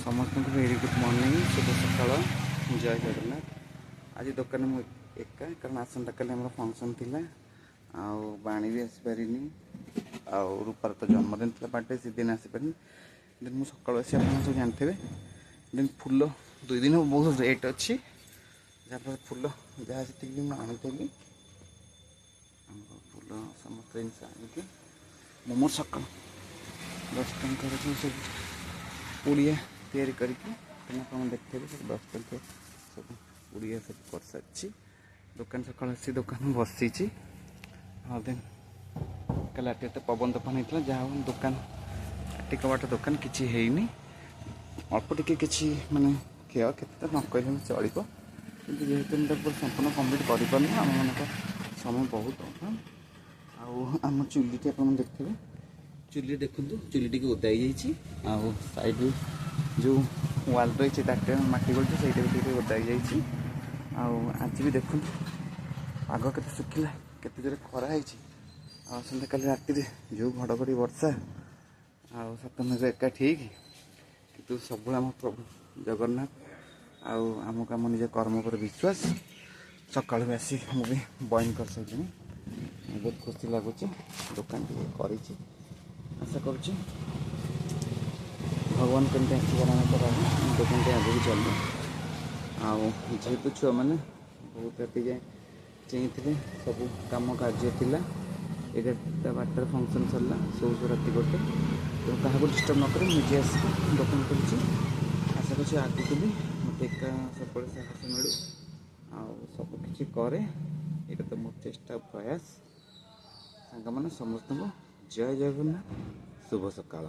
समस्त को very good morning शुभ सकाल जय जगन्नाथ। आज दुकान में एका कारण आसंता काली आम फंक्शन थी बाणी भी आसपारे रूपार तो जन्मदिन था बर्थडे से दिन आसपारे दिन मुझे सकाल आसी आप सब जानते दिन फुल 2 दिन बहुत रेट अच्छी जहाँ फुल जहाँ से आनी फुल समस्त जिन आनिकी मोमो सकाल 10 टकर सब पुड़िया तैयारी करके देखते सब 10 टंकिया सब पुड़िया सब कर सारी दुकान सकाल आसी दुकान बसी देन कल रात तो पवन तोफान होता जहाँ दुकान टिकबाट दुकान किसी है अल्प टे माने क्षय क्षति न कहले चलो कि जेहेतु संपूर्ण कम्प्लीट कर आम मान समय बहुत अभाव आम चुली आप देखते चुली देखु चुली टी ओदाई साइड जो वाल रही मटी गलती से ओदाई जाइए आज भी देखु आग के सुखिला केते जोर खरा आसंता काली राति जो घड़घड़ी वर्षा सतमेव एका ठीक कितु सब आम प्रभु जगन्नाथ आमको आम निज कर्म पर विश्वास सकाल भी आसी मुझे बंद कर सारे बहुत खुशी लगुच दुकान कर आशा करुँच भगवान केमती आशीर्वाद दुकान आगे चलो जेहेतु छुआ मैंने बहुत राति जाए चेई सब कम कार्य थी 11टा 12टार फंक्शन सरला सौ राति 1 तो क्या डिस्टर्ब नक निजे आस दुकान कर आशा कर आगे भी मत एक सब साहस मिलू सबकि कै ये तो मोर चेष्टा प्रयास सांग मैंने समस्त को जय जगन्नाथ शुभ सकाल।